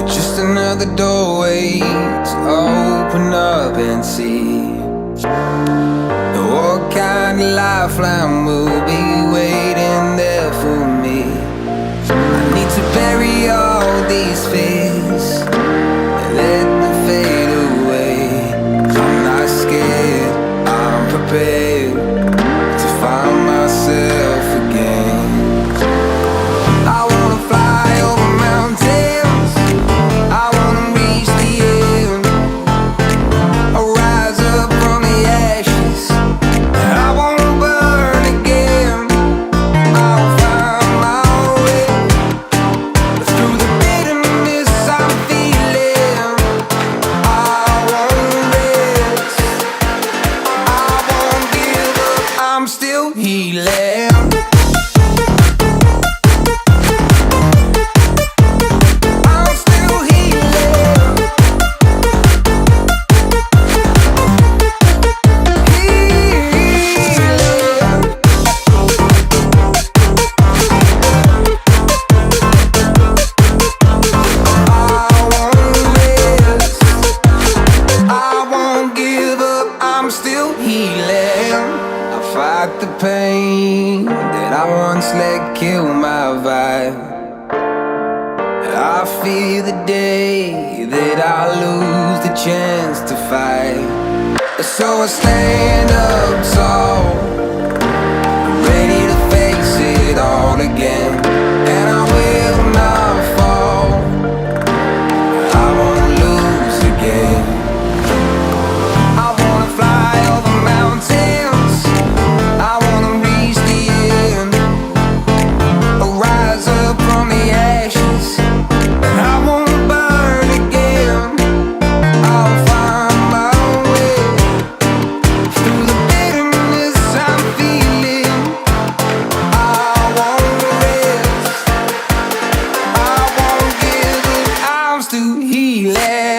Just another doorway to open up and see what kind of lifeline will be waiting there for me. I need to bury all these fears and let them fade away. I'm not scared, I'm prepared to find myself again. I wanna fly over mountains, I wanna reach the end. I'll rise up from the ashes, I wanna burn again. I'll find my way through the bitterness I'm feeling. I won't rest, I won't give up, I'm still healing. The pain that I once let kill my vibe, I fear the day that I lose the chance to fight. So I stand up tall, ready to face it all again, and I will not fall, I won't lose again. I wanna fly over mountains, I wanna reach the end. I'll rise up from the ashes, I wanna burn again. I'll find my way through the bitterness I'm feeling. I won't rest, I won't give up, I'm still healing.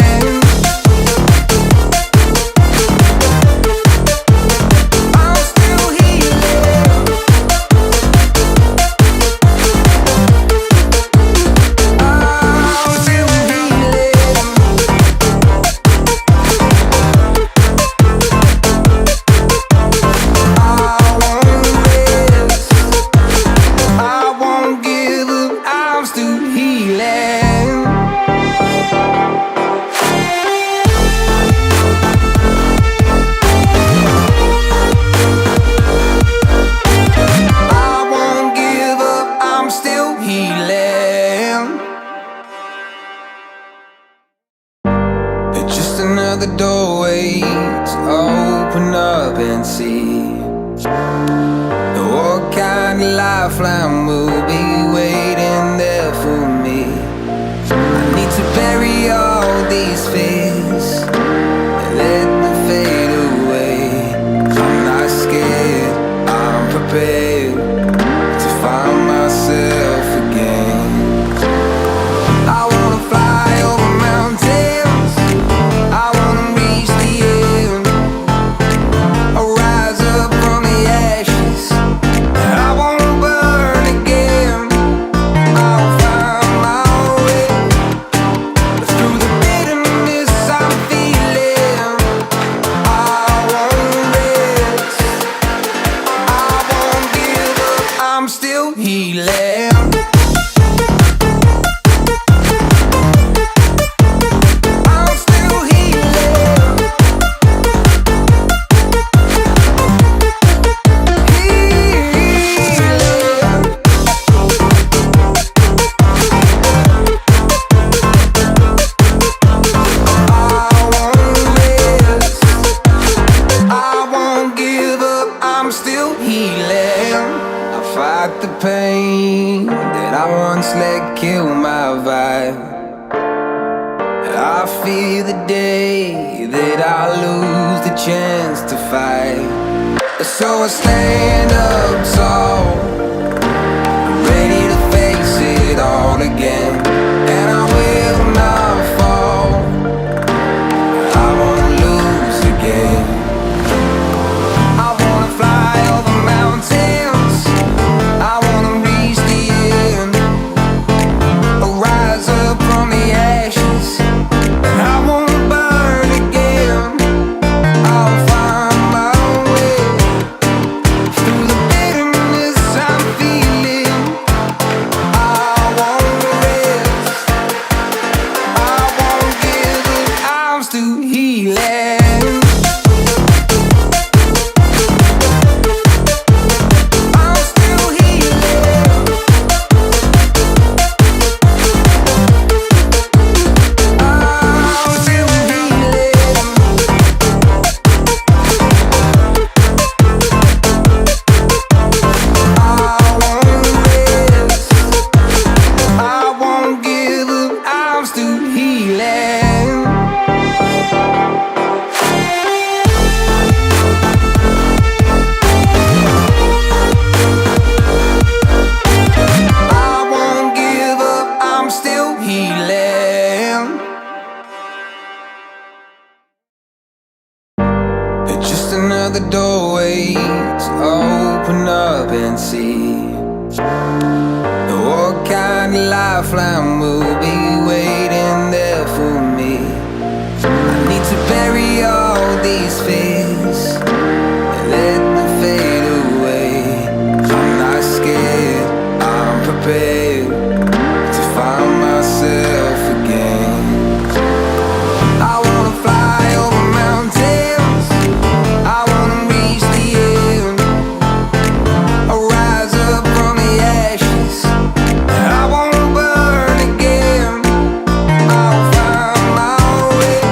Just another doorway to open up and see what kind of lifeline will be waiting there for me. I need to bury all these fears and let them fade away. I'm not scared, I'm prepared to find myself again. I wanna fly over mountains, I wanna reach the end. I'll rise up from the ashes, I wanna burn again. I'll find my way through the bitterness I'm feeling. I won't rest, I won't give up, I'm still healing. The pain that I once let kill my vibe, I fear the day that I lose the chance to fight. So I stand up tall, ready to face it all again, and I will not fall, I won't lose again. I wanna fly over mountains, I wanna reach the end. I'll rise up from the ashes, another doorway to open up and see what kind of lifeline will be waiting there for me. I need to bury all these fears and let them fade away. I'm not scared, I'm prepared to find myself again. I wanna fly over mountains, I wanna reach the end. I'll rise up from the ashes, I won't burn again. I'll find my way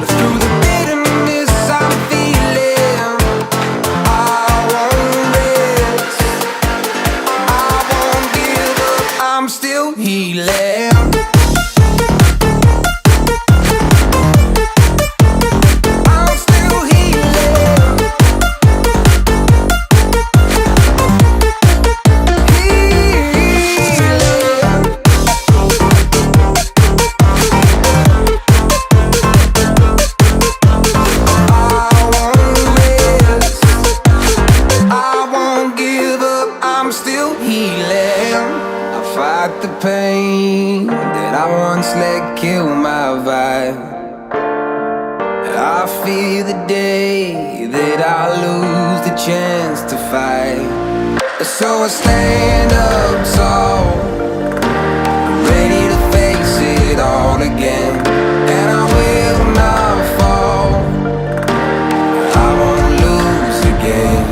through the bitterness I'm feeling. I won't rest, I won't give up, I'm still healing. The pain that I once let kill my vibe, I fear the day that I lose the chance to fight. So I stand up tall, ready to face it all again, and I will not fall, I won't lose again.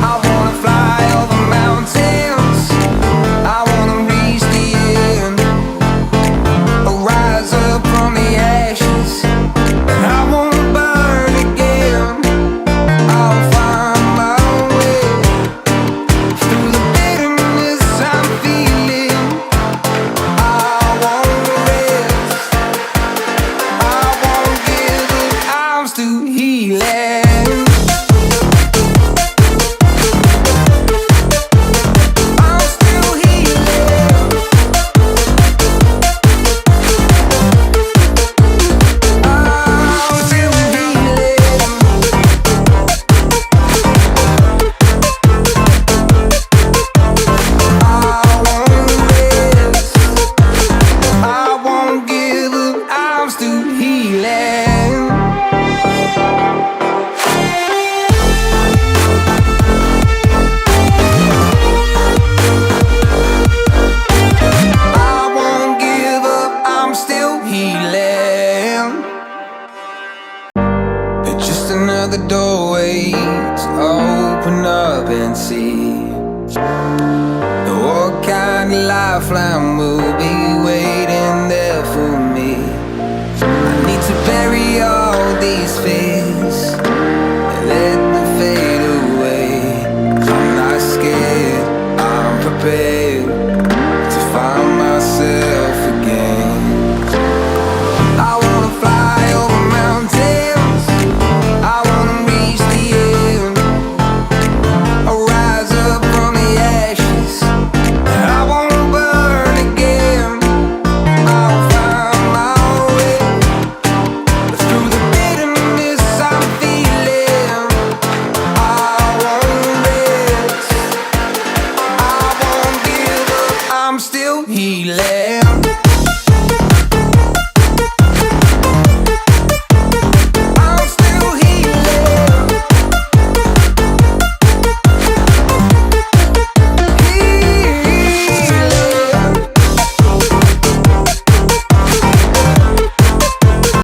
I wanna fly over mountains, I wanna reach the end, I'll rise up from the ashes, and I won't burn again. I'll find my way through the bitterness I'm feeling. I won't rest, I won't give up, I'm still healing. Just another doorway to open up and see what kind of lifeline will be waiting there for me. I need to bury all these fears